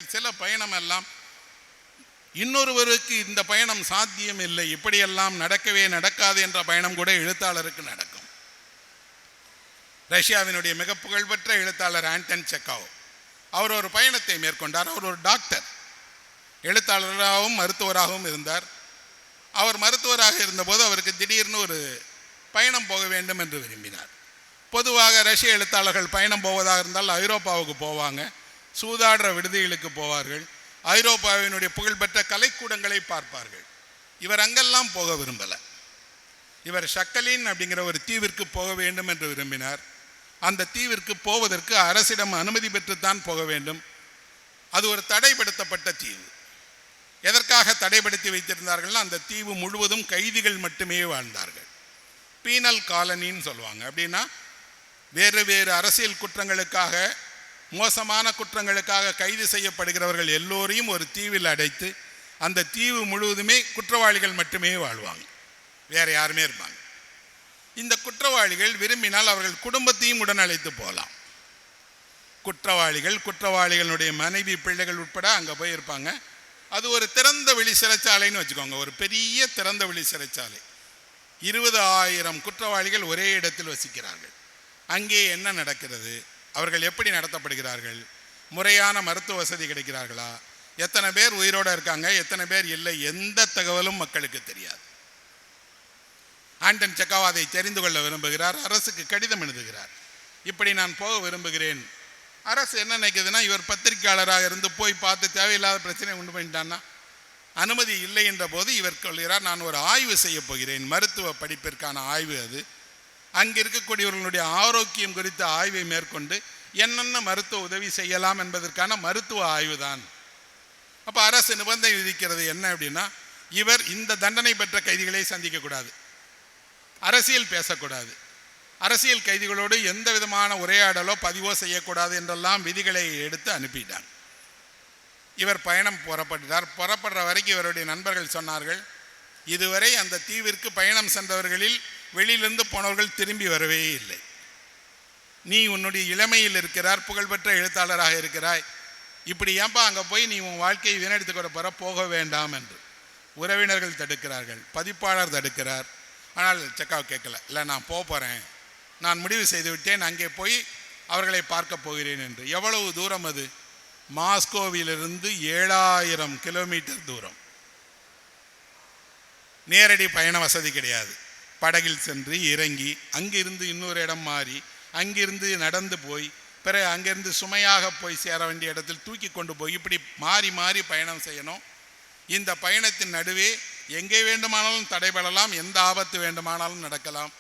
சில பயணம் எல்லாம் இன்னொருவருக்கு இந்த பயணம் சாத்தியம் இல்லை, இப்படியெல்லாம் நடக்கவே நடக்காது என்ற பயணம் கூட எழுத்தாளருக்கு நடக்கும். ரஷ்யாவினுடைய மிக புகழ்பெற்ற எழுத்தாளர் ஆண்டன் செக்காவ் அவர் ஒரு பயணத்தை மேற்கொண்டார். அவர் ஒரு டாக்டர், எழுத்தாளராகவும் மருத்துவராகவும் இருந்தார். அவர் மருத்துவராக இருந்தபோது அவருக்கு திடீர்னு ஒரு பயணம் போக வேண்டும் என்று விரும்பினார். பொதுவாக ரஷ்ய எழுத்தாளர்கள் பயணம் போவதாக இருந்தால் ஐரோப்பாவுக்கு போவாங்க, சூதாடுற விடுதிகளுக்கு போவார்கள், ஐரோப்பாவினுடைய புகழ்பெற்ற கலைக்கூடங்களை பார்ப்பார்கள். இவர் அங்கெல்லாம் போக விரும்பலை. இவர் ஷக்கலின் அப்படிங்கிற ஒரு தீவிற்கு போக வேண்டும் என்று விரும்பினார். அந்த தீவிற்கு போவதற்கு அரசிடம் அனுமதி பெற்றுத்தான் போக வேண்டும். அது ஒரு தடைப்படுத்தப்பட்ட தீவு. எதற்காக தடைப்படுத்தி வைத்திருந்தார்கள்னா, அந்த தீவு முழுவதும் கைதிகள் மட்டுமே வாழ்ந்தார்கள். பீனல் காலனின்னு சொல்லுவாங்க. அப்படின்னா வேறு வேறு அரசியல் குற்றங்களுக்காக, மோசமான குற்றங்களுக்காக கைது செய்யப்படுகிறவர்கள் எல்லோரையும் ஒரு தீவில் அடைத்து அந்த தீவு முழுவதுமே குற்றவாளிகள் மட்டுமே வாழ்வாங்க, வேற யாருமே இருப்பாங்க. இந்த குற்றவாளிகள் விரும்பினால் அவர்கள் குடும்பத்தையும் உடன் அழைத்து போகலாம். குற்றவாளிகளுடைய மனைவி பிள்ளைகள் உட்பட அங்கே போய் இருப்பாங்க. அது ஒரு திறந்த வெளி சிறைச்சாலைன்னு வச்சுக்கோங்க, ஒரு பெரிய திறந்த வெளி சிறைச்சாலை. 20,000 குற்றவாளிகள் ஒரே இடத்தில் வசிக்கிறார்கள். அங்கே என்ன நடக்கிறது, அவர்கள் எப்படி நடத்தப்படுகிறார்கள், முறையான மருத்துவ வசதி கிடைக்கிறார்களா, எத்தனை பேர் உயிரோடு இருக்காங்க, எத்தனை பேர் இல்லை, எந்த தகவலும் மக்களுக்கு தெரியாது. ஆண்டன் செக்காவ் அதை தெரிந்து கொள்ள விரும்புகிறார். அரசுக்கு கடிதம் எழுதுகிறார், இப்படி நான் போக விரும்புகிறேன். அரசு என்ன நினைக்குதுன்னா, இவர் பத்திரிகையாளராக இருந்து போய் பார்த்து தேவையில்லாத பிரச்சனை உண்டு பண்ணிட்டான்னா அனுமதி இல்லை என்ற போது இவர் சொல்கிறார், நான் ஒரு ஆய்வு செய்ய போகிறேன், மருத்துவ படிப்பிற்கான ஆய்வு. அது அங்கே இருக்கக்கூடியவர்களுடைய ஆரோக்கியம் குறித்த ஆய்வை மேற்கொண்டு என்னென்ன மருத்துவ உதவி செய்யலாம் என்பதற்கான மருத்துவ ஆய்வு தான். அப்போ அரசு நிபந்தனை விதிக்கிறது என்ன அப்படின்னா, இவர் இந்த தண்டனை பெற்ற கைதிகளை சந்திக்கக்கூடாது, அரசியல் பேசக்கூடாது, அரசியல் கைதிகளோடு எந்த விதமான உரையாடலோ பதிவோ செய்யக்கூடாது என்றெல்லாம் விதிகளை எடுத்து அனுப்பிட்டார். இவர் பயணம் புறப்பட்டார். புறப்படுற வரைக்கும் இவருடைய நண்பர்கள் சொன்னார்கள், இதுவரை அந்த தீவிற்கு பயணம் சென்றவர்களில் வெளியிலிருந்து போனவர்கள் திரும்பி வரவே இல்லை. நீ உன்னுடைய இளமையில் இருக்கிறார், புகழ்பெற்ற எழுத்தாளராக இருக்கிறாய், இப்படி ஏன்பா அங்கே போய் நீ உன் வாழ்க்கையை வீணடித்துக் கொள்ள போகிற, போக வேண்டாம் என்று உறவினர்கள் தடுக்கிறார்கள், பதிப்பாளர் தடுக்கிறார். ஆனால் செக்காவ் கேட்கல. இல்லை, நான் போகிறேன், நான் முடிவு செய்து விட்டேன், அங்கே போய் அவர்களை பார்க்க போகிறேன் என்று. எவ்வளவு தூரம் அது? மாஸ்கோவிலிருந்து 7,000 கிலோமீட்டர் தூரம். நேரடி பயண வசதி கிடையாது. படகில் சென்று இறங்கி அங்கிருந்து இன்னொரு இடம் மாறி அங்கிருந்து நடந்து போய் பிறகு அங்கிருந்து சுமையாக போய் சேர வேண்டிய இடத்தில் தூக்கி கொண்டு போய் இப்படி மாறி மாறி பயணம் செய்யணும். இந்த பயணத்தின் நடுவே எங்கே வேண்டுமானாலும் தடைபடலாம், எந்த ஆபத்து வேண்டுமானாலும் நடக்கலாம்.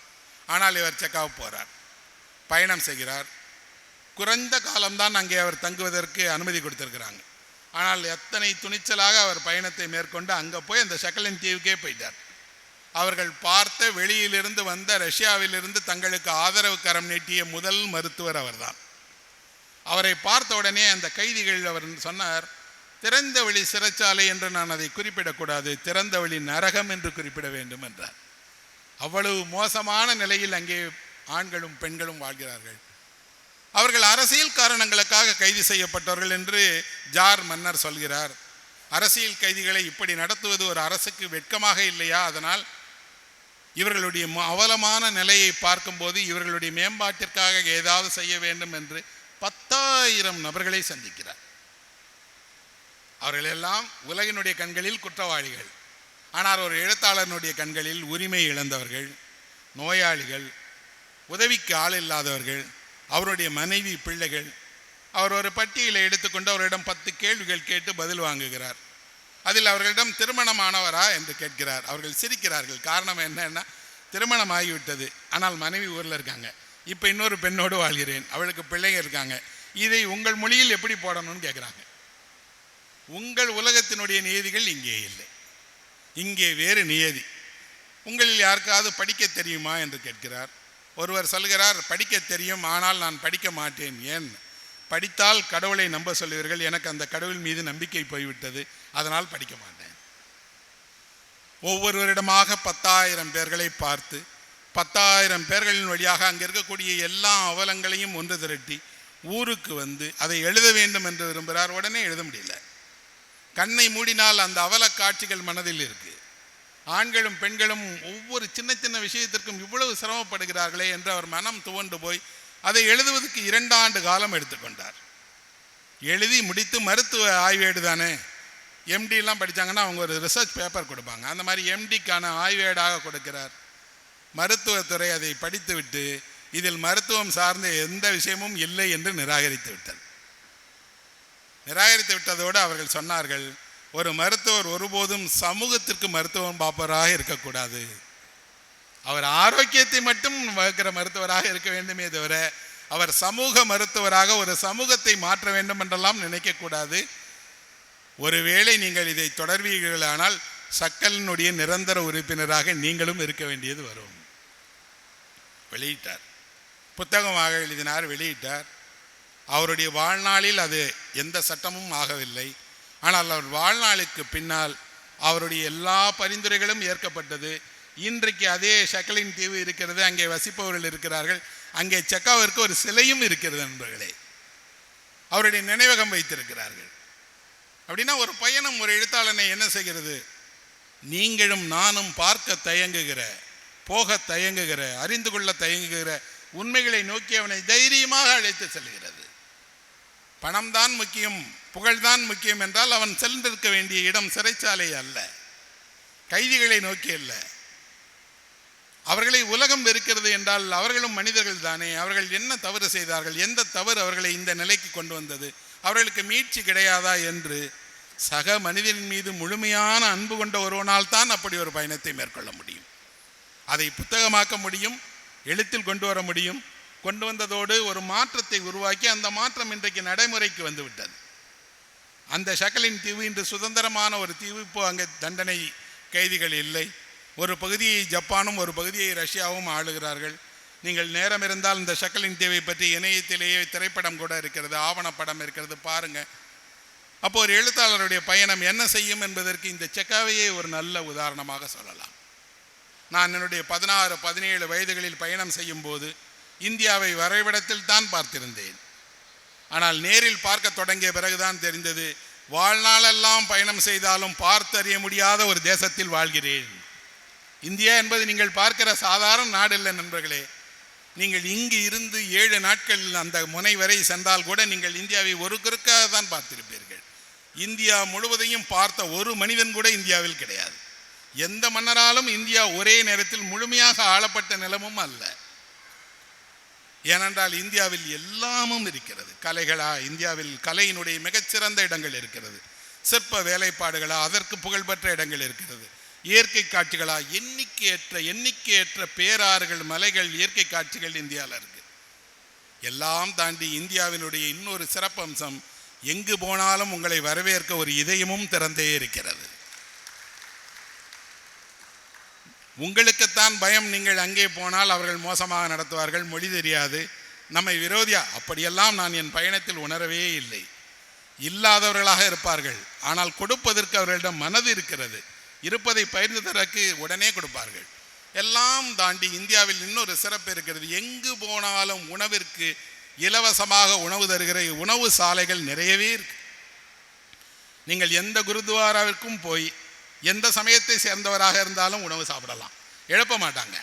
ஆனால் இவர் செக்காவ் போகிறார், பயணம் செய்கிறார். குறைந்த காலம்தான் அங்கே அவர் தங்குவதற்கு அனுமதி கொடுத்திருக்கிறாங்க. ஆனால் எத்தனை துணிச்சலாக அவர் பயணத்தை மேற்கொண்டு அங்கே போய் அந்த ஷக்கலின் தீவுக்கே போயிட்டார். அவர்கள் பார்த்த வெளியிலிருந்து வந்த ரஷ்யாவிலிருந்து தங்களுக்கு ஆதரவு கரம் நீட்டிய முதல் மருத்துவர் அவர்தான். அவரை பார்த்த உடனே அந்த கைதிகள் அவர் சொன்னார், திறந்த வெளி சிறைச்சாலை என்று நான் அதை குறிப்பிடக்கூடாது, திறந்த வெளி நரகம் என்று குறிப்பிட வேண்டும் என்றார். அவ்வளவு மோசமான நிலையில் அங்கே ஆண்களும் பெண்களும் வாழ்கிறார்கள். அவர்கள் அரசியல் காரணங்களுக்காக கைது செய்யப்பட்டவர்கள் என்று ஜார் மன்னர் சொல்கிறார். அரசியல் கைதிகளை இப்படி நடத்துவது ஒரு அரசுக்கு வெட்கமாக இல்லையா? அதனால் இவர்களுடைய அவலமான நிலையை பார்க்கும்போது இவர்களுடைய மேம்பாட்டிற்காக ஏதாவது செய்ய வேண்டும் என்று 10,000 நபர்களை சந்திக்கிறார். அவர்களெல்லாம் உலகினுடைய கண்களில் குற்றவாளிகள், ஆனால் ஒரு எழுத்தாளனுடைய கண்களில் உரிமை இழந்தவர்கள், நோயாளிகள், உதவிக்கு ஆள் இல்லாதவர்கள், அவருடைய மனைவி பிள்ளைகள். அவர் ஒரு பட்டியலை எடுத்துக்கொண்டு அவரிடம் 10 கேள்விகள் கேட்டு பதில் வாங்குகிறார். அதில் அவர்களிடம் திருமணமானவரா என்று கேட்கிறார். அவர்கள் சிரிக்கிறார்கள். காரணம் என்னன்னா, திருமணம் ஆகிவிட்டது, ஆனால் மனைவி ஊரில் இருக்காங்க, இப்போ இன்னொரு பெண்ணோடு வாழ்கிறேன், அவளுக்கு பிள்ளைங்க இருக்காங்க, இதை உங்கள் மொழியில் எப்படி போடணும்னு கேட்குறாங்க. உங்கள் உலகத்தினுடைய நியதிகள் இங்கே இல்லை, இங்கே வேறு நியதி. உங்களில் யாருக்காவது படிக்க தெரியுமா என்று கேட்கிறார். ஒருவர் சொல்கிறார், படிக்க தெரியும், ஆனால் நான் படிக்க மாட்டேன். ஏன்? படித்தால் கடவுளை நம்ப சொல்லுவீர்கள், எனக்கு அந்த கடவுள் மீது நம்பிக்கை போய்விட்டது, அதனால் படிக்க மாட்டேன். ஒவ்வொருவரிடமாக 10,000 பேர்களை பார்த்து 10,000 பேர்களின் வழியாக அங்கே இருக்கக்கூடிய எல்லா அவலங்களையும் ஒன்று திரட்டி ஊருக்கு வந்து அதை எழுத வேண்டும் என்று விரும்புகிறார். உடனே எழுத முடியல. கண்ணை மூடினால் அந்த அவல காட்சிகள் மனதில் இருக்கு. ஆண்களும் பெண்களும் ஒவ்வொரு சின்ன சின்ன விஷயத்திற்கும் இவ்வளவு சிரமப்படுகிறார்களே என்று அவர் மனம் துவண்டு போய் அதை எழுதுவதற்கு 2 ஆண்டு காலம் எடுத்துக்கொண்டார். எழுதி முடித்து மருத்துவ ஆய்வேடு தானே, எம்டிலாம் படித்தாங்கன்னா அவங்க ஒரு ரிசர்ச் பேப்பர் கொடுப்பாங்க. அந்த மாதிரி எம்டிக்கான ஆய்வேடாக கொடுக்கிறார். மருத்துவத்துறை அதை படித்துவிட்டு இதில் மருத்துவம் சார்ந்த எந்த விஷயமும் இல்லை என்று நிராகரித்து விட்டதோடு அவர்கள் சொன்னார்கள், ஒரு மருத்துவர் ஒருபோதும் சமூகத்திற்கு மருத்துவம் பார்ப்பவராக இருக்கக்கூடாது. அவர் ஆரோக்கியத்தை மட்டும் வகுக்கிற மருத்துவராக இருக்க வேண்டுமே தவிர அவர் சமூக மருத்துவராக ஒரு சமூகத்தை மாற்ற வேண்டும் என்றெல்லாம் நினைக்கக்கூடாது. ஒருவேளை நீங்கள் இதை தொடர்வீர்களானால் சக்கலினுடைய நிரந்தர உறுப்பினராக நீங்களும் இருக்க வேண்டியது வரும். வெளியிட்டார், புத்தகமாக எழுதினார், வெளியிட்டார். அவருடைய வாழ்நாளில் அது எந்த சட்டமும் ஆகவில்லை. ஆனால் அவர் வாழ்நாளுக்கு பின்னால் அவருடைய எல்லா பரிந்துரைகளும் ஏற்கப்பட்டது. இன்றைக்கு அதே ஷக்கலின் தீவு இருக்கிறது, அங்கே வசிப்பவர்கள் இருக்கிறார்கள், அங்கே செக்காவிற்கு ஒரு சிலையும் இருக்கிறது நண்பர்களே. அவருடைய நினைவகம் வைத்திருக்கிறார்கள். அப்படின்னா ஒரு பயணம் ஒரு எழுத்தாளனை என்ன செய்கிறது? நீங்களும் நானும் பார்க்க தயங்குகிற, போக தயங்குகிற, அறிந்து கொள்ள தயங்குகிற உண்மைகளை நோக்கி அவனை தைரியமாக அழைத்து செல்கிறது. பணம்தான் முக்கியம், புகழ்தான் முக்கியம் என்றால் அவன் சென்றிருக்க வேண்டிய இடம் சிறைச்சாலை அல்ல, கைதிகளை நோக்கி அல்ல. அவர்களை உலகம் வெறுக்கிறது என்றால் அவர்களும் மனிதர்கள் தானே. அவர்கள் என்ன தவறு செய்தார்கள், எந்த தவறு அவர்களை இந்த நிலைக்கு கொண்டு வந்தது, அவர்களுக்கு மீட்சி கிடையாதா என்று சக மனிதனின் மீது முழுமையான அன்பு கொண்ட ஒருவனால் தான் அப்படி ஒரு பயணத்தை மேற்கொள்ள முடியும். அதை புத்தகமாக்க முடியும், எழுத்தில் கொண்டு வர முடியும். கொண்டு வந்ததோடு ஒரு மாற்றத்தை உருவாக்கி அந்த மாற்றம் இன்றைக்கு நடைமுறைக்கு வந்துவிட்டது. அந்த ஷக்கலின் தீவு இன்று சுதந்திரமான ஒரு தீவு. இப்போ அங்கே தண்டனை கைதிகள் இல்லை. ஒரு பகுதியை ஜப்பானும் ஒரு பகுதியை ரஷ்யாவும் ஆளுகிறார்கள். நீங்கள் நேரம் இருந்தால் இந்த ஷக்கலின் தீவை பற்றி இணையத்திலேயே திரைப்படம் கூட இருக்கிறது, ஆவணப்படம் இருக்கிறது, பாருங்கள். அப்போ ஒரு எழுத்தாளருடைய பயணம் என்ன செய்யும் என்பதற்கு இந்த செக்காவையே ஒரு நல்ல உதாரணமாக சொல்லலாம். நான் என்னுடைய 16-17 வயதுகளில் பயணம் செய்யும் போது இந்தியாவை வரைபடத்தில் தான் பார்த்திருந்தேன். ஆனால் நேரில் பார்க்க தொடங்கிய பிறகுதான் தெரிந்தது, வாழ்நாளெல்லாம் பயணம் செய்தாலும் பார்த்தறிய முடியாத ஒரு தேசத்தில் வாழ்கிறேன். இந்தியா என்பது நீங்கள் பார்க்கிற சாதாரண நாடு இல்லை நண்பர்களே. நீங்கள் இங்கு இருந்து 7 நாட்கள் அந்த முனை வரை சென்றால் கூட நீங்கள் இந்தியாவை ஒரு குறுக்காக தான் பார்த்திருப்பீர்கள். இந்தியா முழுவதையும் பார்த்த ஒரு மனிதன் கூட இந்தியாவில் கிடையாது. எந்த மன்னராலும் இந்தியா ஒரே நேரத்தில் முழுமையாக ஆளப்பட்ட நிலமும் அல்ல. ஏனென்றால் இந்தியாவில் எல்லாமும் இருக்கிறது. கலைகளா, இந்தியாவில் கலையினுடைய மிகச்சிறந்த இடங்கள் இருக்கிறது. சிற்ப வேலைப்பாடுகளா, அதற்கு புகழ்பெற்ற இடங்கள் இருக்கிறது. இயற்கை காட்சிகளா, எண்ணிக்கையற்ற பேராறுகள், மலைகள், இயற்கை காட்சிகள் இந்தியாவில் இருக்கு. எல்லாம் தாண்டி இந்தியாவினுடைய இன்னொரு சிறப்பம்சம், எங்கு போனாலும் உங்களை வரவேற்க ஒரு இதயமும் திறந்தே இருக்கிறது. உங்களுக்குத்தான் பயம், நீங்கள் அங்கே போனால் அவர்கள் மோசமாக நடத்துவார்கள், மொழி தெரியாது, நம்மை விரோதியா, அப்படியெல்லாம் நான் என் பயணத்தில் உணரவே இல்லை. இல்லாதவர்களாக இருப்பார்கள், ஆனால் கொடுப்பதற்கு அவர்களிடம் மனது இருக்கிறது. இருப்பதை பகிர்ந்து தரக்கு உடனே கொடுப்பார்கள். எல்லாம் தாண்டி இந்தியாவில் இன்னொரு சிறப்பு இருக்கிறது. எங்கு போனாலும் உணவிற்கு இலவசமாக உணவு தருகிற உணவு சாலைகள் நிறையவே இருக்கு. நீங்கள் எந்த குருத்வாராவிற்கும் போய் எந்த சமயத்தை சேர்ந்தவராக இருந்தாலும் உணவு சாப்பிடலாம், எழுப்ப மாட்டாங்க.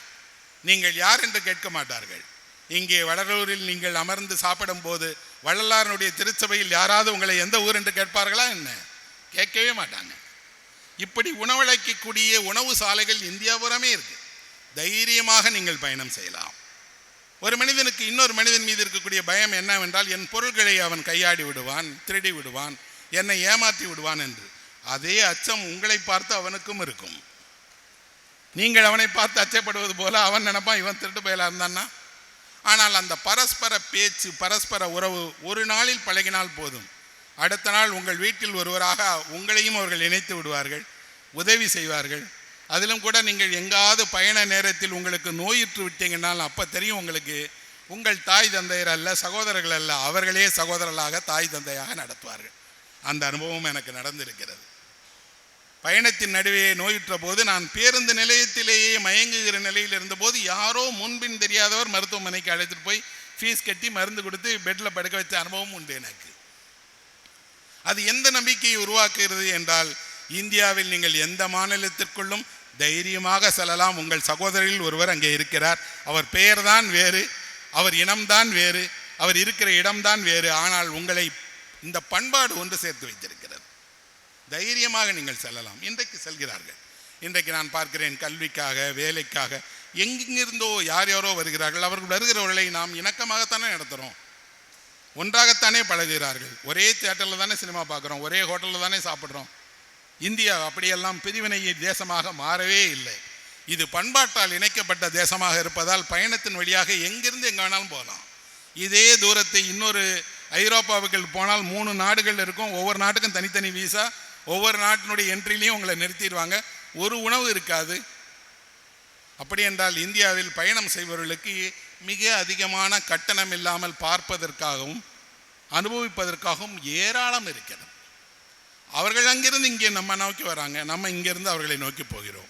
நீங்கள் யார் என்று கேட்க மாட்டார்கள். இங்கே வடலூரில் நீங்கள் அமர்ந்து சாப்பிடும் போது வள்ளலாரனுடைய திருச்சபையில் யாராவது உங்களை எந்த ஊர் என்று கேட்பார்களா என்ன? கேட்கவே மாட்டாங்க. இப்படி உணவளிக்கக்கூடிய உணவு சாலைகள் இந்தியாபுரமே இருக்கு. தைரியமாக நீங்கள் பயணம் செய்யலாம். ஒரு மனிதனுக்கு இன்னொரு மனிதன் மீது இருக்கக்கூடிய பயம் என்னவென்றால், என் பொருட்களை அவன் கையாடி விடுவான், திருடி விடுவான், என்னை ஏமாற்றி விடுவான் என்று. அதே அச்சம் உங்களை பார்த்து அவனுக்கும் இருக்கும். நீங்கள் அவனை பார்த்து அச்சப்படுவது போல அவன் நினைப்பான், இவன் திருட்டு பயலாக இருந்தான்னா. ஆனால் அந்த பரஸ்பர பேச்சு, பரஸ்பர உறவு ஒரு நாளில் பழகினால் போதும். அடுத்த நாள் உங்கள் வீட்டில் ஒருவராக உங்களையும் அவர்கள் இணைத்து விடுவார்கள், உதவி செய்வார்கள். அதிலும் கூட நீங்கள் எங்காவது பயண நேரத்தில் உங்களுக்கு நோயுற்று விட்டீங்கன்னால் அப்போ தெரியும் உங்களுக்கு, உங்கள் தாய் தந்தையர் அல்ல, சகோதரர்கள் அல்ல, அவர்களே சகோதரர்களாக தாய் தந்தையாக நடத்துவார்கள். அந்த அனுபவம் எனக்கு நடந்திருக்கிறது. பயணத்தின் நடுவே நோயுற்ற போது நான் பேருந்து நிலையத்திலேயே மயங்குகிற நிலையில் இருந்தபோது யாரோ முன்பின் தெரியாதவர் மருத்துவமனைக்கு அழைத்துட்டு போய் ஃபீஸ் கட்டி மருந்து கொடுத்து பெட்டில் படுக்க வச்ச அனுபவம் உண்டு எனக்கு. அது எந்த நம்பிக்கையை உருவாக்குகிறது என்றால், இந்தியாவில் நீங்கள் எந்த மாநிலத்திற்குள்ளும் தைரியமாக செல்லலாம். உங்கள் சகோதரில் ஒருவர் அங்கே இருக்கிறார். அவர் பெயர்தான் வேறு, அவர் இனம்தான் வேறு, அவர் இருக்கிற இடம்தான் வேறு. ஆனால் உங்களை இந்த பண்பாடு ஒன்று சேர்த்து வைத்திருக்கிறது. தைரியமாக நீங்கள் செல்லலாம். இன்றைக்கு செல்கிறார்கள். இன்றைக்கு நான் பார்க்கிறேன், கல்விக்காக, வேலைக்காக எங்கிருந்தோ யார் யாரோ வருகிறார்கள். அவர்கள் வருகிறவர்களை நாம் இணக்கமாகத்தானே நடத்துகிறோம், ஒன்றாகத்தானே பழகுகிறார்கள். ஒரே தியேட்டரில் தானே சினிமா பார்க்குறோம், ஒரே ஹோட்டலில் தானே சாப்பிட்றோம். இந்தியா அப்படியெல்லாம் பிரிவினை தேசமாக மாறவே இல்லை. இது பண்பாட்டால் இணைக்கப்பட்ட தேசமாக இருப்பதால் பயணத்தின் வழியாக எங்கிருந்து எங்கே வேணாலும் போகலாம். இதே தூரத்தை இன்னொரு ஐரோப்பாவுக்கு போனால் 3 நாடுகள் இருக்கும். ஒவ்வொரு நாட்டுக்கும் தனித்தனி வீசா, ஒவ்வொரு நாட்டினுடைய என்ட்ரிலையும் உங்களை நிறுத்திடுவாங்க. ஒரு உணவு இருக்காது. அப்படி என்றால் இந்தியாவில் பயணம் செய்பவர்களுக்கு மிக அதிகமான கட்டணம் இல்லாமல் பார்ப்பதற்காகவும் அனுபவிப்பதற்காகவும் ஏராளம் இருக்கிறது. அவர்கள் அங்கிருந்து இங்கே நம்ம நோக்கி வராங்க, நம்ம இங்கிருந்து அவர்களை நோக்கி போகிறோம்.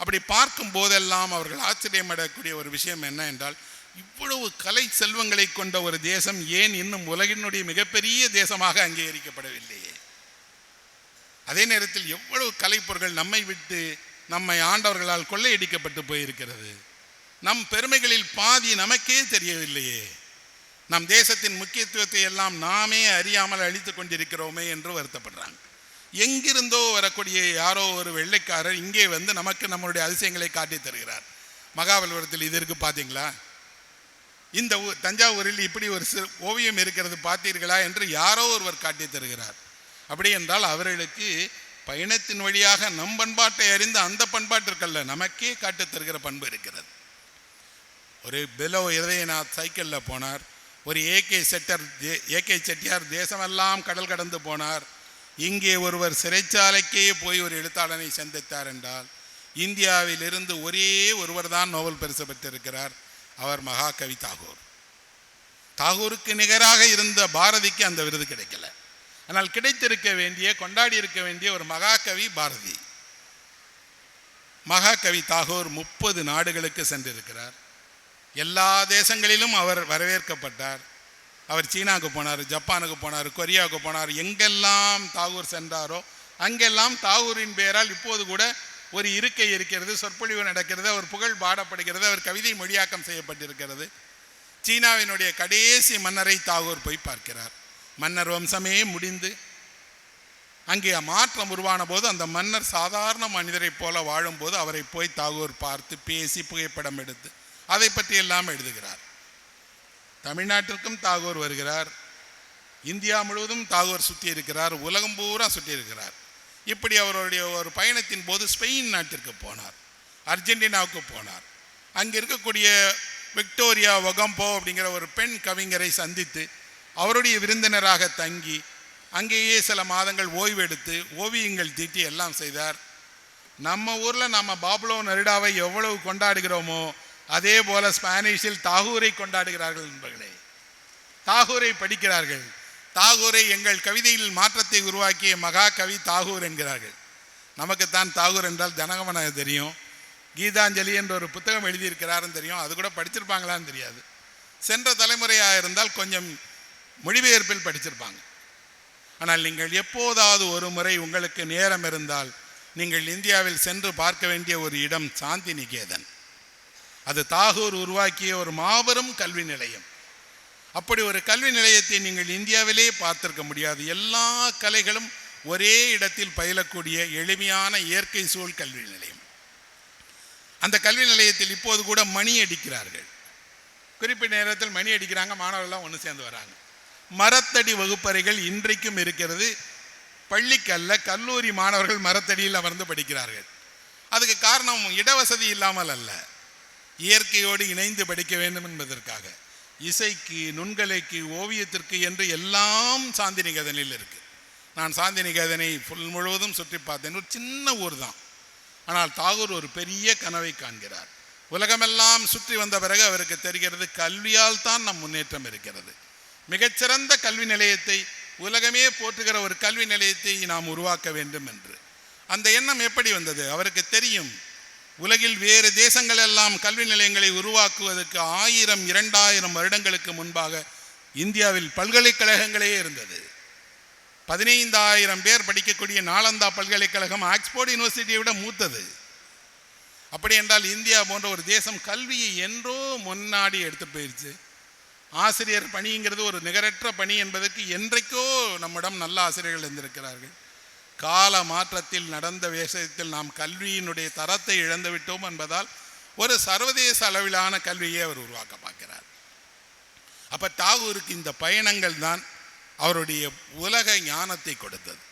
அப்படி பார்க்கும் போதெல்லாம் அவர்கள் ஆச்சரியமடையக்கூடிய ஒரு விஷயம் என்ன என்றால், இவ்வளவு கலை செல்வங்களை கொண்ட ஒரு தேசம் ஏன் இன்னும் உலகினுடைய மிகப்பெரிய தேசமாக அங்கீகரிக்கப்படவில்லையே? அதே நேரத்தில் எவ்வளவு கலைப்பொருட்கள் நம்மை விட்டு நம்மை ஆண்டவர்களால் கொள்ளையடிக்கப்பட்டு போயிருக்கிறது. நம் பெருமைகளில் பாதி நமக்கே தெரியவில்லையே. நம் தேசத்தின் முக்கியத்துவத்தை எல்லாம் நாமே அறியாமல் அழித்து கொண்டிருக்கிறோமே என்று வருத்தப்படுறாங்க. எங்கிருந்தோ வரக்கூடிய யாரோ ஒரு வெள்ளைக்காரர் இங்கே வந்து நமக்கு நம்மளுடைய அதிசயங்களை காட்டி தருகிறார். மகாபலிபுரத்தில் இது இருக்கு பார்த்தீங்களா, இந்த தஞ்சாவூரில் இப்படி ஒரு ஓவியம் இருக்கிறது பார்த்தீர்களா என்று யாரோ ஒருவர் காட்டி தருகிறார். அப்படி என்றால் அவர்களுக்கு பயணத்தின் வழியாக நம் பண்பாட்டை அறிந்து அந்த பண்பாட்டிற்கல்ல நமக்கே காட்டி தருகிற பண்பு இருக்கிறது. ஒரு பெலோ இதயநாத் சைக்கிளில் போனார். ஒரு ஏகே செட்டியார் தேசமெல்லாம் கடல் கடந்து போனார். இங்கே ஒருவர் சிறைச்சாலைக்கே போய் ஒரு எழுத்தாளனை சந்தித்தார் என்றால், இந்தியாவில் இருந்து ஒரே ஒருவர் தான் நோபல் பரிசு பெற்றிருக்கிறார். அவர் மகாகவி தாகூர். தாகூருக்கு நிகராக இருந்த பாரதிக்கு அந்த விருது கிடைக்கல. ஆனால் கிடைத்திருக்க வேண்டிய, கொண்டாடி இருக்க வேண்டிய ஒரு மகாகவி பாரதி. மகாகவி தாகூர் 30 நாடுகளுக்கு சென்றிருக்கிறார். எல்லா தேசங்களிலும் அவர் வரவேற்கப்பட்டார். அவர் சீனாவுக்கு போனார், ஜப்பானுக்கு போனார், கொரியாவுக்கு போனார். எங்கெல்லாம் தாகூர் சென்றாரோ அங்கெல்லாம் தாகூரின் பெயரால் இப்போது கூட ஒரு இருக்கை இருக்கிறது, சொற்பொழிவு நடக்கிறது, அவர் புகழ் பாடப்படுகிறது, அவர் கவிதை மொழியாக்கம் செய்யப்பட்டிருக்கிறது. சீனாவினுடைய கடைசி மன்னரை தாகூர் போய் பார்க்கிறார். மன்னர் வம்சமே முடிந்து அங்கே மாற்றம் உருவான போது அந்த மன்னர் சாதாரண மனிதரை போல வாழும்போது அவரை போய் தாகூர் பார்த்து பேசி புகைப்படம் எடுத்து அதை பற்றி எல்லாம் எழுதுகிறார். தமிழ்நாட்டிற்கும் தாகூர் வருகிறார். இந்தியா முழுவதும் தாகூர் சுற்றி இருக்கிறார். உலகம் பூரா சுற்றி இருக்கிறார். இப்படி அவருடைய ஒரு பயணத்தின் போது ஸ்பெயின் நாட்டிற்கு போனார், அர்ஜென்டினாவுக்கு போனார். அங்கே இருக்கக்கூடிய விக்டோரியா ஒகம்போ அப்படிங்கிற ஒரு பெண் கவிஞரை சந்தித்து அவருடைய விருந்தினராக தங்கி அங்கேயே சில மாதங்கள் ஓய்வெடுத்து ஓவியங்கள் தீட்டி எல்லாம் செய்தார். நம்ம ஊரில் நம்ம பாப்லோ நெருடாவை எவ்வளவு கொண்டாடுகிறோமோ அதே போல ஸ்பானிஷில் தாகூரை கொண்டாடுகிறார்கள் நண்பர்களே. தாகூரை படிக்கிறார்கள். தாகூரை எங்கள் கவிதையில் மாற்றத்தை உருவாக்கிய மகாகவி தாகூர் என்கிறார்கள். நமக்குத்தான் தாகூர் என்றால் ஜனகமன தெரியும், கீதாஞ்சலி என்ற ஒரு புத்தகம் எழுதியிருக்கிறாருன்னு தெரியும். அது கூட படிச்சிருப்பாங்களான்னு தெரியாது. சென்ற தலைமுறையாக இருந்தால் கொஞ்சம் மொழிபெயர்ப்பில் படிச்சிருப்பாங்க. ஆனால் நீங்கள் எப்போதாவது ஒரு முறை உங்களுக்கு நேரம் இருந்தால் நீங்கள் இந்தியாவில் சென்று பார்க்க வேண்டிய ஒரு இடம் சாந்தி நிகேதன். அது தாகூர் உருவாக்கிய ஒரு மாபெரும் கல்வி நிலையம். அப்படி ஒரு கல்வி நிலையத்தை நீங்கள் இந்தியாவிலே பார்த்திருக்க முடியாது. எல்லா கலைகளும் ஒரே இடத்தில் பயிலக்கூடிய எளிமையான இயற்கை சூழ் கல்வி நிலையம். அந்த கல்வி நிலையத்தில் இப்போது கூட மணி அடிக்கிறார்கள். குறிப்பிட்ட நேரத்தில் மணி அடிக்கிறாங்க, மாணவர்கள்லாம் ஒன்று சேர்ந்து வராங்க. மரத்தடி வகுப்பறைகள் இன்றைக்கும் இருக்கிறது. பள்ளிக்கல்ல கல்லூரி மாணவர்கள் மரத்தடியில் அமர்ந்து படிக்கிறார்கள். அதுக்கு காரணம் இடவசதி இல்லாமல் அல்ல, இயற்கையோடு இணைந்து படிக்க வேண்டும் என்பதற்காக. இசைக்கு, நுண்கலைக்கு, ஓவியத்திற்கு என்று எல்லாம் சாந்தி நிகேதனில் இருக்கு. நான் சாந்தி நிகேதனை முழுவதும் சுற்றி பார்த்தேன். ஒரு சின்ன ஊர் தான். ஆனால் தாகூர் ஒரு பெரிய கனவை காண்கிறார். உலகமெல்லாம் சுற்றி வந்த பிறகு அவருக்கு தெரிகிறது கல்வியால் தான் நம் முன்னேற்றம் இருக்கிறது. மிகச்சிறந்த கல்வி நிலையத்தை, உலகமே போற்றுகிற ஒரு கல்வி நிலையத்தை நாம் உருவாக்க வேண்டும் என்று. அந்த எண்ணம் எப்படி வந்தது? அவருக்கு தெரியும் உலகில் வேறு தேசங்கள் எல்லாம் கல்வி நிலையங்களை உருவாக்குவதற்கு 1000 2000 வருடங்களுக்கு முன்பாக இந்தியாவில் பல்கலைக்கழகங்களே இருந்தது. 15,000 பேர் படிக்கக்கூடிய நாலந்தா பல்கலைக்கழகம் ஆக்ஸ்போர்ட் யூனிவர்சிட்டியை விட மூத்தது. அப்படி என்றால் இந்தியா போன்ற ஒரு தேசம் கல்வியை என்றோ முன்னாடி எடுத்து போயிடுச்சு. ஆசிரியர் பணிங்கிறது ஒரு நிகரற்ற பணி என்பதற்கு என்றைக்கோ நம்மிடம் நல்ல ஆசிரியர்கள் இருந்திருக்கிறார்கள். கால மாற்றத்தில் நடந்த விஷயத்தில் நாம் கல்வியினுடைய தரத்தை இழந்து விட்டோம் என்பதால் ஒரு சர்வதேச அளவிலான கல்வியை அவர் உருவாக்க பார்க்கிறார். அப்போ தாகூருக்கு இந்த பயணங்கள் தான் அவருடைய உலக ஞானத்தை கொடுத்தது.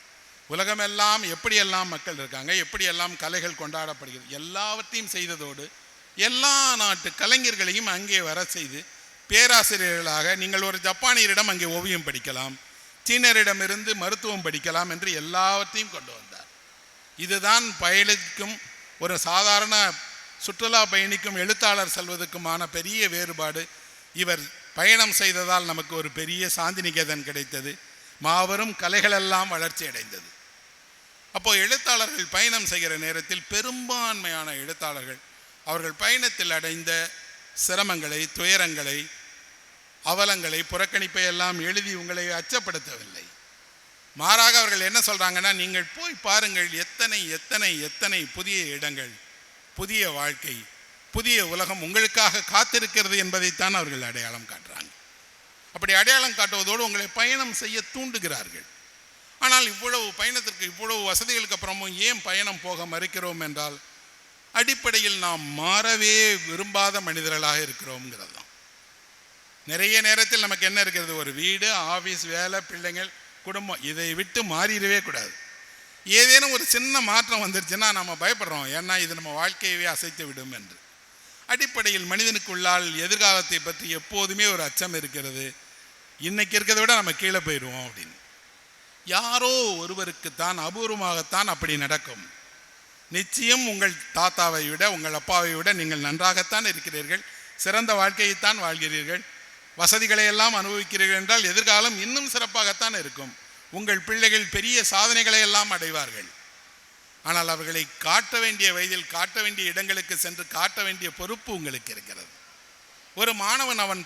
உலகமெல்லாம் எப்படியெல்லாம் மக்கள் இருக்காங்க, எப்படியெல்லாம் கலைகள் கொண்டாடப்படுகிறது, எல்லாவற்றையும் செய்ததோடு எல்லா நாட்டு கலைஞர்களையும் அங்கே வர செய்து பேராசிரியர்களாக நீங்கள் ஒரு ஜப்பானியரிடம் அங்கே ஓவியம் படிக்கலாம், சீனரிடமிருந்து மருத்துவம் படிக்கலாம் என்று எல்லாவற்றையும் கொண்டு வந்தார். இதுதான் பயணிக்கும் ஒரு சாதாரண சுற்றுலா பயணிக்கும் எழுத்தாளர் செல்வதற்குமான பெரிய வேறுபாடு. இவர் பயணம் செய்ததால் நமக்கு ஒரு பெரிய சாந்திநிகேதன் கிடைத்தது, மாபெரும் கலைகளெல்லாம் வளர்ச்சி அடைந்தது. அப்போ எழுத்தாளர்கள் பயணம் செய்கிற நேரத்தில் பெரும்பான்மையான எழுத்தாளர்கள் அவர்கள் பயணத்தில் அடைந்த சிரமங்களை, துயரங்களை, அவலங்களை, புறக்கணிப்பை எல்லாம் எழுதி உங்களை அச்சப்படுத்தவில்லை. மாறாக அவர்கள் என்ன சொல்கிறாங்கன்னா, நீங்கள் போய் பாருங்கள், எத்தனை எத்தனை எத்தனை புதிய இடங்கள், புதிய வாழ்க்கை, புதிய உலகம் உங்களுக்காக காத்திருக்கிறது என்பதைத்தான் அவர்கள் அடையாளம் காட்டுறாங்க. அப்படி அடையாளம் காட்டுவதோடு உங்களை பயணம் செய்ய தூண்டுகிறார்கள். ஆனால் இவ்வளவு பயணத்திற்கு, இவ்வளவு வசதிகளுக்கு அப்புறமும் ஏன் பயணம் போக மறுக்கிறோம் என்றால், அடிப்படையில் நாம் மாறவே விரும்பாத மனிதர்களாக இருக்கிறோம்ங்கிறது தான். நிறைய நேரத்தில் நமக்கு என்ன இருக்கிறது, ஒரு வீடு, ஆஃபீஸ், வேலை, பிள்ளைங்கள், குடும்பம், இதை விட்டு மாறிடவே கூடாது. ஏதேனும் ஒரு சின்ன மாற்றம் வந்துருச்சுன்னா நம்ம பயப்படுறோம், ஏன்னா இது நம்ம வாழ்க்கையவே அசைத்து விடும் என்று. அடிப்படையில் மனிதனுக்குள்ளால் எதிர்காலத்தை பற்றி எப்போதுமே ஒரு அச்சம் இருக்கிறது. இன்னைக்கு இருக்கிறத விட நம்ம கீழே போயிடுவோம் அப்படின்னு. யாரோ ஒருவருக்குத்தான், அபூர்வமாகத்தான் அப்படி நடக்கும். நிச்சயம் உங்கள் தாத்தாவை விட, உங்கள் அப்பாவை விட நீங்கள் நன்றாகத்தான் இருக்கிறீர்கள், சிறந்த வாழ்க்கையைத்தான் வாழ்கிறீர்கள், வசதிகளை எல்லாம் அனுபவிக்கிறீர்கள் என்றால் எதிர்காலம் இன்னும் சிறப்பாகத்தான் இருக்கும். உங்கள் பிள்ளைகள் பெரிய சாதனைகளை எல்லாம் அடைவார்கள். ஆனால் அவர்களை காட்ட வேண்டிய வயதில், காட்ட வேண்டிய இடங்களுக்கு சென்று காட்ட வேண்டிய பொறுப்பு உங்களுக்கு இருக்கிறது. ஒரு மாணவன் அவன்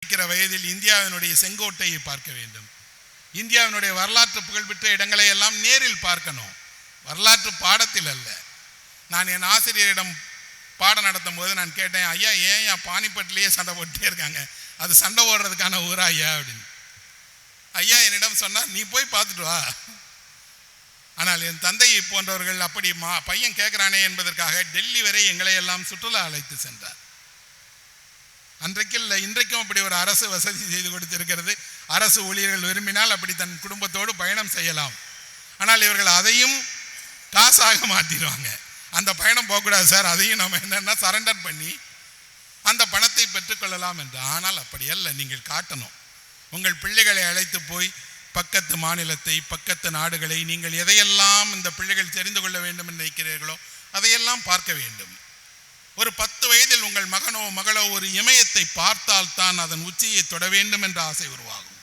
இருக்கிற வயதில் இந்தியாவினுடைய செங்கோட்டையை பார்க்க வேண்டும், இந்தியாவினுடைய வரலாற்று புகழ்பெற்ற இடங்களை எல்லாம் நேரில் பார்க்கணும், வரலாற்று பாடத்தில் அல்ல. நான் என் ஆசிரியரிடம் பாடம் நடத்தும் போது நான் கேட்டேன், ஐயா ஏன் பானிப்பட்டிலேயே சண்டை போட்டுட்டே இருக்காங்க, அது சண்டை ஓடுறதுக்கான ஊரா ஐயா அப்படின்னு. ஐயா என்னிடம் சொன்னார், நீ போய் பார்த்துட்டு வா. ஆனால் என் தந்தையை போன்றவர்கள் அப்படி பையன் கேட்குறானே என்பதற்காக டெல்லி வரை எங்களை எல்லாம் சுற்றுலா அழைத்து சென்றார். அன்றைக்கு இல்லை, இன்றைக்கும் அப்படி ஒரு அரசு வசதி செய்து கொடுத்திருக்கிறது. அரசு ஊழியர்கள் விரும்பினால் அப்படி தன் குடும்பத்தோடு பயணம் செய்யலாம். ஆனால் இவர்கள் அதையும் காசாக மாற்றிடுவாங்க. அந்த பயணம் போகக்கூடாது சார், அதையும் நம்ம என்னென்னா சரண்டர் பண்ணி அந்த பணத்தை பெற்றுக்கொள்ளலாம் என்று. ஆனால் அப்படி அல்ல, நீங்கள் காட்டணும். உங்கள் பிள்ளைகளை அழைத்து போய் பக்கத்து மாநிலத்தை, பக்கத்து நாடுகளை, நீங்கள் எதையெல்லாம் இந்த பிள்ளைகள் தெரிந்து கொள்ள வேண்டும் என்று நினைக்கிறீர்களோ அதையெல்லாம் பார்க்க வேண்டும். ஒரு 10 வயதில் உங்கள் மகனோ மகளோ ஒரு இமயத்தை பார்த்தால் தான் அதன் உச்சியை தொட வேண்டும் என்ற ஆசை உருவாகும்.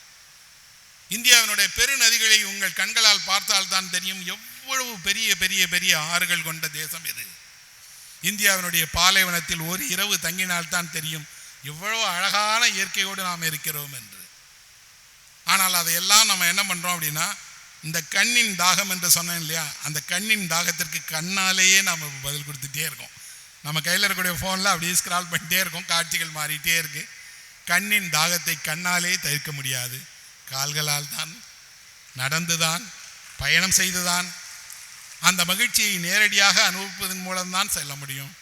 இந்தியாவினுடைய பெருநதிகளை உங்கள் கண்களால் பார்த்தால் தான் தெரியும் எவ்வளவு பெரிய பெரிய பெரிய ஆறுகள் கொண்ட தேசம் இது. இந்தியாவினுடைய பாலைவனத்தில் ஒரு இரவு தங்கினால்தான் தெரியும் எவ்வளவு அழகான இயற்கையோடு நாம் இருக்கிறோம் என்று. ஆனால் அதையெல்லாம் நம்ம என்ன பண்ணுறோம் அப்படின்னா, இந்த கண்ணின் தாகம் என்று சொன்னேன் இல்லையா, அந்த கண்ணின் தாகத்திற்கு கண்ணாலேயே நாம் பதில் கொடுத்துட்டே இருக்கோம். நம்ம கையில் இருக்கக்கூடிய ஃபோனில் அப்படியே ஸ்க்ரால் பண்ணிகிட்டே இருக்கோம், காட்சிகள் மாறிட்டே இருக்கு. கண்ணின் தாகத்தை கண்ணாலே தவிர்க்க முடியாது, கால்களால் தான், நடந்துதான், பயணம் செய்துதான் அந்த மகிழ்ச்சியை நேரடியாக அனுபவிப்பதன் மூலம்தான் செல்ல முடியும்.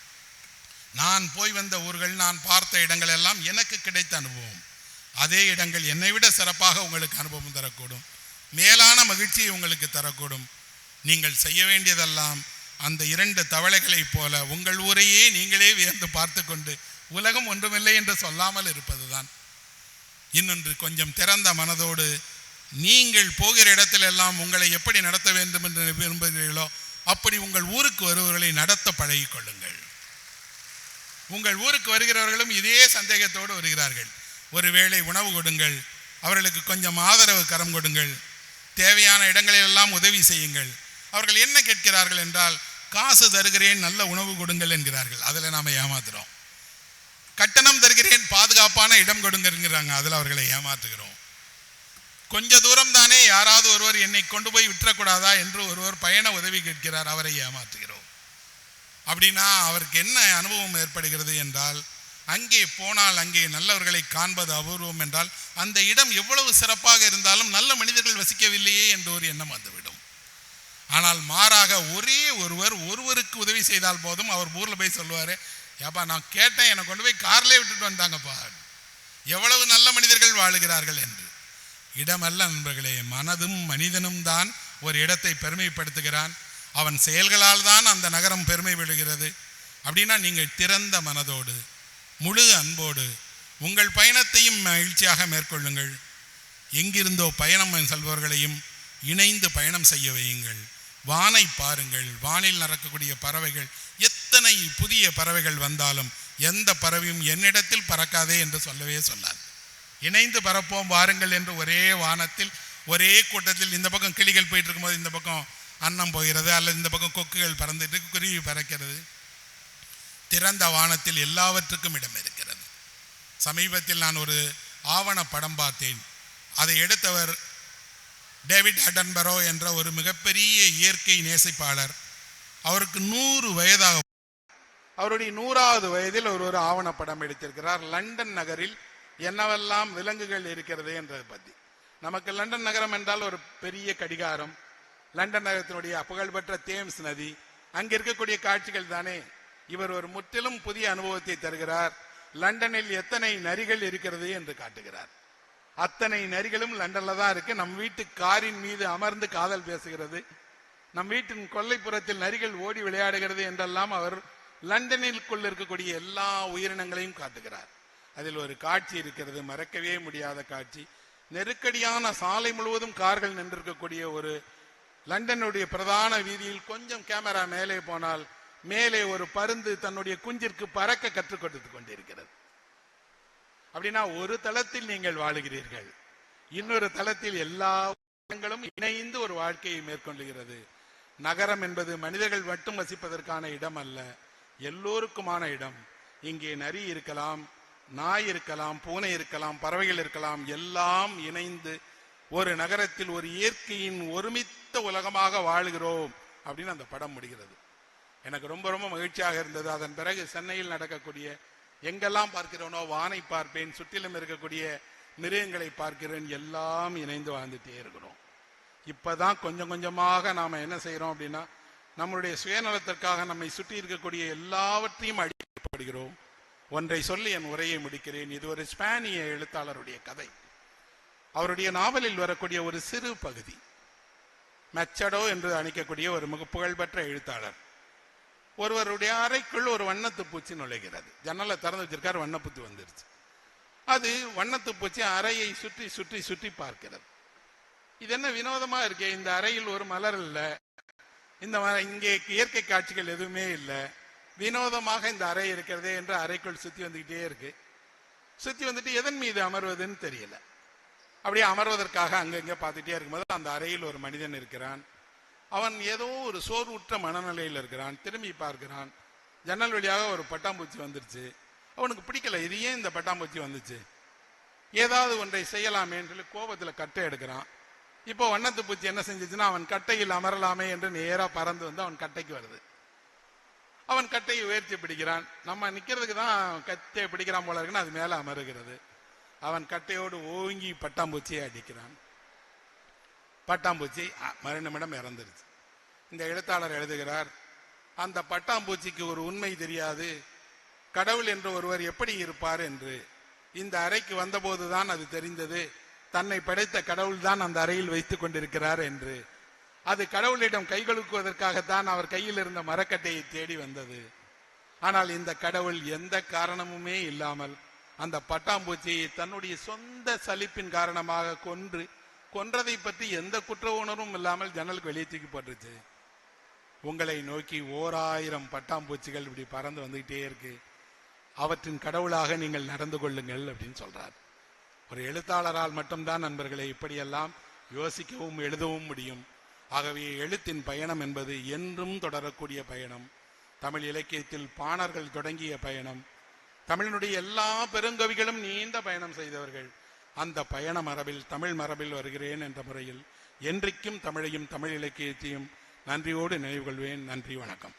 நான் போய் வந்த ஊர்கள், நான் பார்த்த இடங்கள் எல்லாம் எனக்கு கிடைத்த அனுபவம். அதே இடங்கள் என்னை விட சிறப்பாக உங்களுக்கு அனுபவம் தரக்கூடும், மேலான மகிழ்ச்சியை உங்களுக்கு தரக்கூடும். நீங்கள் செய்ய வேண்டியதெல்லாம் அந்த 2 தவளைகளைப் போல உங்கள் ஊரையே நீங்களே வியந்து பார்த்து கொண்டு உலகம் ஒன்றுமில்லை என்று சொல்லாமல் இருப்பது தான். இன்னொன்று, கொஞ்சம் திறந்த மனதோடு நீங்கள் போகிற இடத்துல எல்லாம் உங்களை எப்படி நடத்த வேண்டும் என்று விரும்புகிறீர்களோ அப்படி உங்கள் ஊருக்கு வருபவர்களை நடத்த பழகிக்கொள்ளுங்கள். உங்கள் ஊருக்கு வருகிறவர்களும் இதே சந்தேகத்தோடு வருகிறார்கள். ஒருவேளை உணவு கொடுங்கள், அவர்களுக்கு கொஞ்சம் ஆதரவு கரம் கொடுங்கள், தேவையான இடங்களிலெல்லாம் உதவி செய்யுங்கள். அவர்கள் என்ன கேட்கிறார்கள் என்றால், காசு தருகிறேன் நல்ல உணவு கொடுங்கள் என்கிறார்கள், அதில் நாம் ஏமாத்துறோம். கட்டணம் தருகிறேன் பாதுகாப்பான இடம் கொடுங்கிறாங்க, அதில் அவர்களை ஏமாத்துகிறோம். கொஞ்ச தூரம் தானே, யாராவது ஒருவர் என்னை கொண்டு போய் விட்டுறக்கூடாதா என்று ஒருவர் பயண உதவி கேட்கிறார், அவரை ஏமாற்றுகிறோம். அப்படின்னா அவருக்கு என்ன அனுபவம் ஏற்படுகிறது என்றால், அங்கே போனால் அங்கே நல்லவர்களை காண்பது அபூர்வம் என்றால் அந்த இடம் எவ்வளவு சிறப்பாக இருந்தாலும் நல்ல மனிதர்கள் வசிக்கவில்லையே என்று ஒரு எண்ணம் வந்துவிடும். ஆனால் மாறாக ஒரே ஒருவருக்கு உதவி செய்தால் போதும், அவர் ஊரில் போய் சொல்லுவார், ஏப்பா நான் கேட்டேன், என்னை கொண்டு போய் கார்லேயே விட்டுட்டு வந்தாங்கப்பா, எவ்வளவு நல்ல மனிதர்கள் வாழுகிறார்கள் என்று. இடமல்ல நண்பர்களே, மனதும் மனிதனும் தான் ஒரு இடத்தை பெருமைப்படுத்துகிறான். அவன் செயல்களால் தான் அந்த நகரம் பெருமை விடுகிறது. அப்படின்னா நீங்கள் திறந்த மனதோடு முழு அன்போடு உங்கள் பயணத்தையும் மகிழ்ச்சியாக மேற்கொள்ளுங்கள். எங்கிருந்தோ பயணம் செல்பவர்களையும் இணைந்து பயணம் செய்ய வையுங்கள். வானை பாருங்கள், வானில் நடக்கக்கூடிய பறவைகள், எத்தனை புதிய பறவைகள் வந்தாலும் எந்த பறவையும் என்னிடத்தில் பறக்காதே என்று சொல்லவே சொல்லாது. இணைந்து பறப்போம் வாருங்கள் என்று ஒரே வானத்தில் ஒரே கூட்டத்தில் இந்த பக்கம் கிளிகள் போயிட்டு இருக்கும்போது இந்த பக்கம் அன்னம் போகிறது, அல்லது இந்த பக்கம் கொக்குகள் பறந்துட்டு குருவி பறக்கிறது. திறந்த வானத்தில் எல்லாவற்றுக்கும் இடம் இருக்கிறது. சமீபத்தில் நான் ஒரு ஆவண படம் பார்த்தேன். அதை எடுத்தவர் டேவிட் அட்டன்பரோ என்ற ஒரு மிகப்பெரிய இயற்கை நேசிப்பாளர். அவருக்கு 100 வயதாக, அவருடைய 100வது வயதில் ஒரு ஆவணப்படம் எடுத்திருக்கிறார். லண்டன் நகரில் என்னவெல்லாம் விலங்குகள் இருக்கிறது என்றதை பற்றி. நமக்கு லண்டன் நகரம் என்றால் ஒரு பெரிய கடிகாரம், லண்டன் நகரத்தினுடைய புகழ்பெற்ற தேம்ஸ் நதி, அங்கே இருக்கக்கூடிய காட்சிகள் தானே. இவர் ஒரு முற்றிலும் புதிய அனுபவத்தை தருகிறார். லண்டனில் எத்தனை நரிகள் இருக்கிறது என்று காட்டுகிறார். அத்தனை நரிகளும் லண்டன்ல தான் இருக்கு. நம் வீட்டு காரின் மீது அமர்ந்து காதல் பேசுகிறது, நம் வீட்டின் கொல்லைப்புறத்தில் நரிகள் ஓடி விளையாடுகிறது என்றெல்லாம் அவர் லண்டனிற்குள் இருக்கக்கூடிய எல்லா உயிரினங்களையும் காட்டுகிறார். அதில் ஒரு காட்சி இருக்கிறது, மறக்கவே முடியாத காட்சி. நெருக்கடியான சாலை முழுவதும் கார்கள் நின்றிருக்கக்கூடிய ஒரு லண்டனுடைய பிரதான வீதியில் கொஞ்சம் கேமரா மேலே போனால் மேலே ஒரு பருந்து தன்னுடைய குஞ்சிற்கு பறக்க கற்றுக் கொடுத்து கொண்டிருக்கிறது. அப்படின்னா ஒரு தளத்தில் நீங்கள் வாழுகிறீர்கள், இன்னொரு தளத்தில் எல்லா இடங்களும் இணைந்து ஒரு வாழ்க்கையை மேற்கொள்ளுகிறது. நகரம் என்பது மனிதர்கள் மட்டும் வசிப்பதற்கான இடம் அல்ல, எல்லோருக்குமான இடம். இங்கே நரி இருக்கலாம், நாய் இருக்கலாம், பூனை இருக்கலாம், பறவைகள் இருக்கலாம், எல்லாம் இணைந்து ஒரு நகரத்தில் ஒரு இயற்கையின் ஒருமித்த உலகமாக வாழுகிறோம் அப்படின்னு அந்த படம் முடிகிறது. எனக்கு ரொம்ப ரொம்ப மகிழ்ச்சியாக இருந்தது. அதன் பிறகு சென்னையில் நடக்கக்கூடிய எங்கெல்லாம் பார்க்கிறோனோ வானை பார்ப்பேன், சுற்றிலும் இருக்கக்கூடிய மிருகங்களை பார்க்கிறேன், எல்லாம் இணைந்து வாழ்ந்துட்டே இருக்கிறோம். இப்பதான் கொஞ்சம் கொஞ்சமாக நாம என்ன செய்யறோம் அப்படின்னா, நம்மளுடைய சுயநலத்திற்காக நம்மை சுற்றி இருக்கக்கூடிய எல்லாவற்றையும் அழிக்கப்படுகிறோம். ஒன்றை சொல்லி என் உரையை முடிக்கிறேன். இது ஒரு ஸ்பானிய எழுத்தாளருடைய கதை. அவருடைய நாவலில் வரக்கூடிய ஒரு சிறு பகுதி. மெச்சடோ என்று அழைக்கக்கூடிய ஒரு மிக புகழ்பெற்ற எழுத்தாளர். ஒருவருடைய அறைக்குள் ஒரு வண்ணத்து பூச்சி நுழைகிறது. ஜன்னலை திறந்து வச்சிருக்காரு, வண்ணப்பூச்சி வந்துருச்சு. அது வண்ணத்து பூச்சி அறையை சுற்றி சுற்றி சுற்றி பார்க்கிறது. இது என்ன வினோதமா இருக்கு, இந்த அறையில் ஒரு மலர் இல்லை, இங்கே இயற்கை காட்சிகள் எதுவுமே இல்லை, வினோதமாக இந்த அறை இருக்கிறதே என்று அறைக்குள் சுத்தி வந்துகிட்டே இருக்கு. சுத்தி வந்துட்டு எதன் மீது அமர்வதுன்னு தெரியல. அப்படியே அமர்வதற்காக அங்கங்க பார்த்துட்டே இருக்கும்போது அந்த அறையில் ஒரு மனிதன் இருக்கிறான். அவன் ஏதோ ஒரு சோர்வுற்ற மனநிலையில் இருக்கிறான். திரும்பி பார்க்கிறான், ஜன்னல் வழியாக ஒரு பட்டாம்பூச்சி வந்துருச்சு. அவனுக்கு பிடிக்கல, இது ஏன் இந்த பட்டாம்பூச்சி வந்துச்சு, ஏதாவது ஒன்றை செய்யலாமேன்னு சொல்லி கோபத்தில் கட்டை எடுக்கிறான். இப்போ வண்ணத்து பூச்சி என்ன செஞ்சிச்சுன்னா, அவன் கட்டையில் அமரலாமே என்று நேரா பறந்து வந்து அவன் கட்டைக்கு வருது. அவன் கட்டையை உயர்த்தி பிடிக்கிறான். நம்ம நிக்கிறதுக்கு தான் கட்டையை பிடிக்கிறான் போல இருக்குன்னு அது மேல அமருகிறது. அவன் கட்டையோடு ஓங்கி பட்டாம்பூச்சியை அடிக்கிறான். பட்டாம்பூச்சி மறுநிமிடம் இறந்துருச்சு. இந்த எழுத்தாளர் எழுதுகிறார், அந்த பட்டாம்பூச்சிக்கு ஒரு உண்மை தெரியாது, கடவுள் என்று ஒருவர் எப்படி இருப்பார் என்று. இந்த அறைக்கு வந்தபோதுதான் அது தெரிந்தது, தன்னை படைத்த கடவுள் தான் அந்த அறையில் வைத்துக் கொண்டிருக்கிறார் என்று. அது கடவுளிடம் கைகொடுக்குவதற்காகத்தான் அவர் கையில் இருந்த மரக்கட்டையை தேடி வந்தது. ஆனால் இந்த கடவுள் எந்த காரணமுமே இல்லாமல் அந்த பட்டாம்பூச்சியை தன்னுடைய சொந்த சலிப்பின் காரணமாக கொன்றதை பற்றி எந்த குற்ற உணர்வும் இல்லாமல் ஜன்னலுக்கு வெளியே தூக்கி போட்டுருச்சு. உங்களை நோக்கி 1000 பட்டாம்பூச்சிகள் இப்படி பறந்து வந்துகிட்டே இருக்கு, அவற்றின் கடவுளாக நீங்கள் நடந்து கொள்ளுங்கள் அப்படின்னு சொல்றார். ஒரு எழுத்தாளரால் மட்டும்தான் நண்பர்களை இப்படியெல்லாம் யோசிக்கவும் எழுதவும் முடியும். ஆகவே எழுத்தின் பயணம் என்பது என்றும் தொடரக்கூடிய பயணம். தமிழ் இலக்கியத்தில் பாணர்கள் தொடங்கிய பயணம். தமிழினுடைய எல்லா பெருங்கவிகளும் நீண்ட பயணம் செய்தவர்கள். அந்த பயண மரபில், தமிழ் மரபில் வருகிறேன் என்ற முறையில் என்றைக்கும் தமிழையும் தமிழ் இலக்கியத்தையும் நன்றியோடு நினைவு கொள்வேன். நன்றி, வணக்கம்.